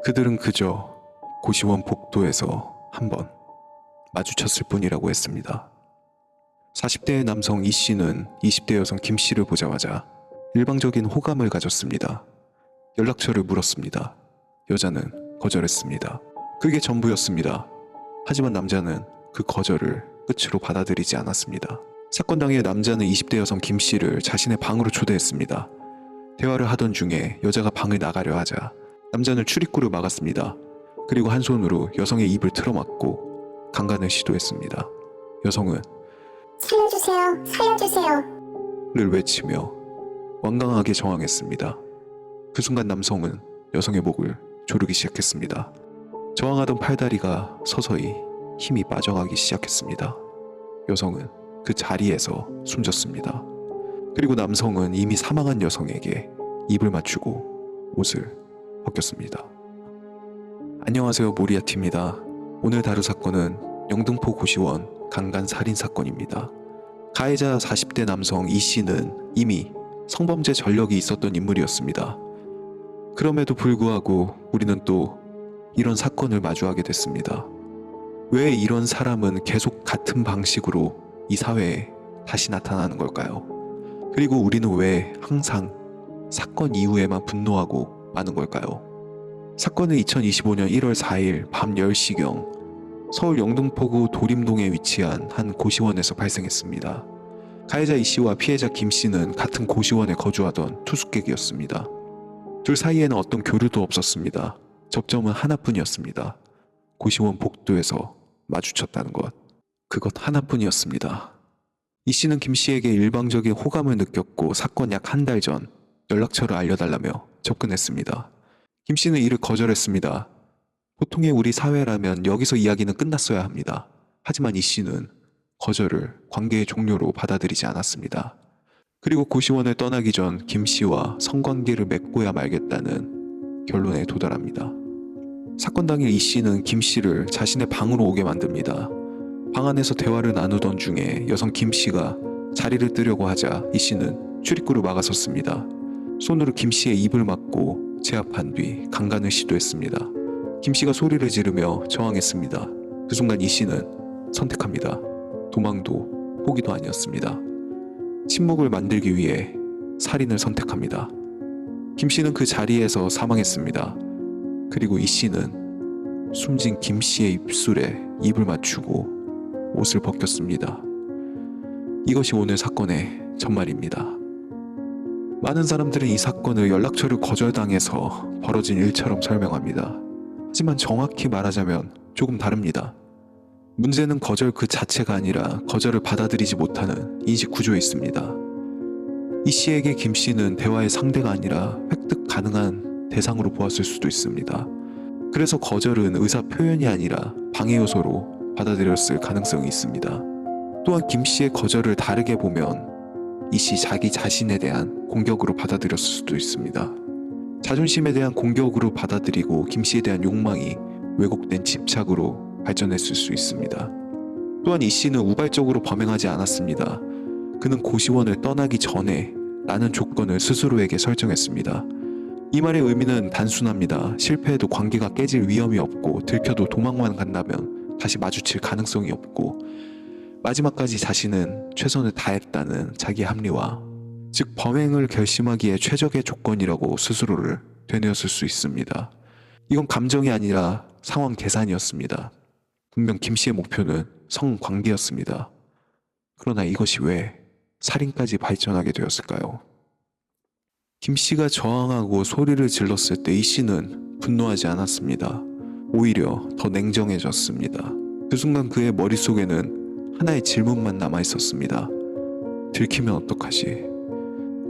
그들은 그저 고시원 복도에서 한번 마주쳤을 뿐이라고 했습니다. 40대의 남성 이 씨는 20대 여성 김 씨를 보자마자 일방적인 호감을 가졌습니다. 연락처를 물었습니다. 여자는 거절했습니다. 그게 전부였습니다. 하지만 남자는 그 거절을 끝으로 받아들이지 않았습니다. 사건 당일 남자는 20대 여성 김 씨를 자신의 방으로 초대했습니다. 대화를 하던 중에 여자가 방을 나가려 하자 남자는 출입구를 막았습니다. 그리고 한 손으로 여성의 입을 틀어막고 강간을 시도했습니다. 여성은 살려주세요, 살려주세요. 를 외치며 완강하게 저항했습니다. 그 순간 남성은 여성의 목을 조르기 시작했습니다. 저항하던 팔다리가 서서히 힘이 빠져가기 시작했습니다. 여성은 그 자리에서 숨졌습니다. 그리고 남성은 이미 사망한 여성에게 입을 맞추고 옷을 벗겼습니다. 안녕하세요, 모리아티입니다. 오늘 다룰 사건은 영등포 고시원 강간 살인 사건입니다. 가해자 40대 남성 이 씨는 이미 성범죄 전력이 있었던 인물이었습니다. 그럼에도 불구하고 우리는 또 이런 사건을 마주하게 됐습니다. 왜 이런 사람은 계속 같은 방식으로 이 사회에 다시 나타나는 걸까요? 그리고 우리는 왜 항상 사건 이후에만 분노하고 마는 걸까요? 사건은 2025년 1월 4일 밤 10시경 서울 영등포구 도림동에 위치한 한 고시원에서 발생했습니다. 가해자 이 씨와 피해자 김 씨는 같은 고시원에 거주하던 투숙객이었습니다. 둘 사이에는 어떤 교류도 없었습니다. 접점은 하나뿐이었습니다. 고시원 복도에서 마주쳤다는 것. 그것 하나뿐이었습니다. 이 씨는 김 씨에게 일방적인 호감을 느꼈고 사건 약 한 달 전 연락처를 알려달라며 접근했습니다. 김 씨는 이를 거절했습니다. 보통의 우리 사회라면 여기서 이야기는 끝났어야 합니다. 하지만 이 씨는 거절을 관계의 종료로 받아들이지 않았습니다. 그리고 고시원을 떠나기 전 김 씨와 성관계를 맺고야 말겠다는 결론에 도달합니다. 사건 당일 이 씨는 김 씨를 자신의 방으로 오게 만듭니다. 방 안에서 대화를 나누던 중에 여성 김 씨가 자리를 뜨려고 하자 이 씨는 출입구를 막아섰습니다. 손으로 김 씨의 입을 막고 제압한 뒤 강간을 시도했습니다. 김 씨가 소리를 지르며 저항했습니다. 그 순간 이 씨는 선택합니다. 도망도 포기도 아니었습니다. 침묵을 만들기 위해 살인을 선택합니다. 김 씨는 그 자리에서 사망했습니다. 그리고 이 씨는 숨진 김 씨의 입술에 입을 맞추고 옷을 벗겼습니다. 이것이 오늘 사건의 전말입니다. 많은 사람들은 이 사건을 연락처를 거절당해서 벌어진 일처럼 설명합니다. 하지만 정확히 말하자면 조금 다릅니다. 문제는 거절 그 자체가 아니라 거절을 받아들이지 못하는 인식 구조에 있습니다. 이 씨에게 김 씨는 대화의 상대가 아니라 획득 가능한 대상으로 보았을 수도 있습니다. 그래서 거절은 의사 표현이 아니라 방해 요소로 받아들였을 가능성이 있습니다. 또한 김 씨의 거절을 다르게 보면 이 씨 자기 자신에 대한 공격으로 받아들였을 수도 있습니다. 자존심에 대한 공격으로 받아들이고 김 씨에 대한 욕망이 왜곡된 집착으로 발전했을 수 있습니다. 또한 이 씨는 우발적으로 범행하지 않았습니다. 그는 고시원을 떠나기 전에 라는 조건을 스스로에게 설정했습니다. 이 말의 의미는 단순합니다. 실패해도 관계가 깨질 위험이 없고 들켜도 도망만 간다면 다시 마주칠 가능성이 없고 마지막까지 자신은 최선을 다했다는 자기 합리화, 즉 범행을 결심하기에 최적의 조건이라고 스스로를 되뇌었을 수 있습니다. 이건 감정이 아니라 상황 계산이었습니다. 분명 김 씨의 목표는 성관계였습니다. 그러나 이것이 왜 살인까지 발전하게 되었을까요? 김 씨가 저항하고 소리를 질렀을 때 이 씨는 분노하지 않았습니다. 오히려 더 냉정해졌습니다. 그 순간 그의 머릿속에는 하나의 질문만 남아있었습니다. 들키면 어떡하지?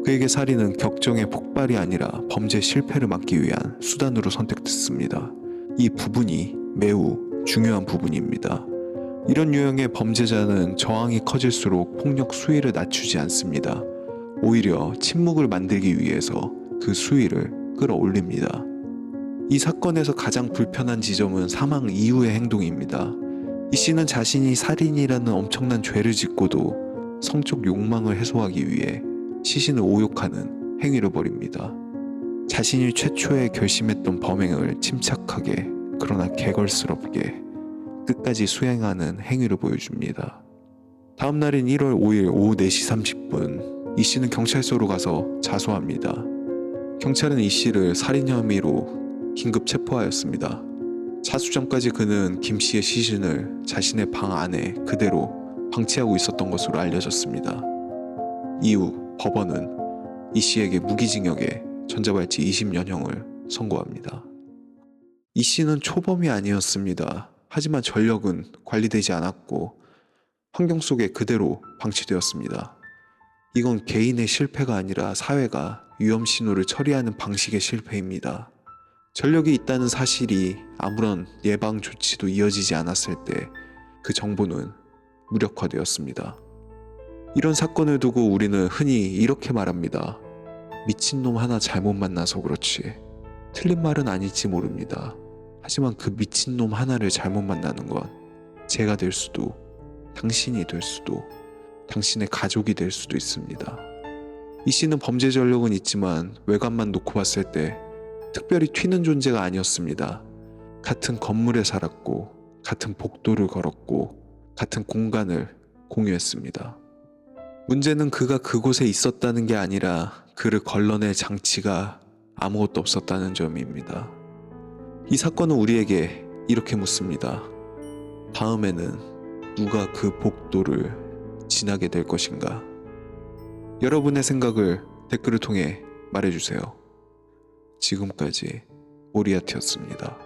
그에게 살인은 격정의 폭발이 아니라 범죄 실패를 막기 위한 수단으로 선택됐습니다. 이 부분이 매우 중요한 부분입니다. 이런 유형의 범죄자는 저항이 커질수록 폭력 수위를 낮추지 않습니다. 오히려 침묵을 만들기 위해서 그 수위를 끌어올립니다. 이 사건에서 가장 불편한 지점은 사망 이후의 행동입니다. 이 씨는 자신이 살인이라는 엄청난 죄를 짓고도 성적 욕망을 해소하기 위해 시신을 오욕하는 행위를 벌입니다. 자신이 최초에 결심했던 범행을 침착하게 그러나 개걸스럽게 끝까지 수행하는 행위를 보여줍니다. 다음 날인 1월 5일 오후 4시 30분, 이 씨는 경찰서로 가서 자수합니다. 경찰은 이 씨를 살인 혐의로 긴급 체포하였습니다. 자수 전까지 그는 김 씨의 시신을 자신의 방 안에 그대로 방치하고 있었던 것으로 알려졌습니다. 이후 법원은 이 씨에게 무기징역에 전자발찌 20년형을 선고합니다. 이 씨는 초범이 아니었습니다. 하지만 전력은 관리되지 않았고 환경 속에 그대로 방치되었습니다. 이건 개인의 실패가 아니라 사회가 위험 신호를 처리하는 방식의 실패입니다. 전력이 있다는 사실이 아무런 예방 조치도 이어지지 않았을 때 그 정보는 무력화되었습니다. 이런 사건을 두고 우리는 흔히 이렇게 말합니다. 미친놈 하나 잘못 만나서 그렇지. 틀린 말은 아닐지 모릅니다. 하지만 그 미친놈 하나를 잘못 만나는 건 제가 될 수도, 당신이 될 수도, 당신의 가족이 될 수도 있습니다. 이 씨는 범죄 전력은 있지만 외관만 놓고 봤을 때 특별히 튀는 존재가 아니었습니다. 같은 건물에 살았고, 같은 복도를 걸었고, 같은 공간을 공유했습니다. 문제는 그가 그곳에 있었다는 게 아니라 그를 걸러낼 장치가 아무것도 없었다는 점입니다. 이 사건은 우리에게 이렇게 묻습니다. 다음에는 누가 그 복도를 지나게 될 것인가? 여러분의 생각을 댓글을 통해 말해주세요. 지금까지 오리아트였습니다.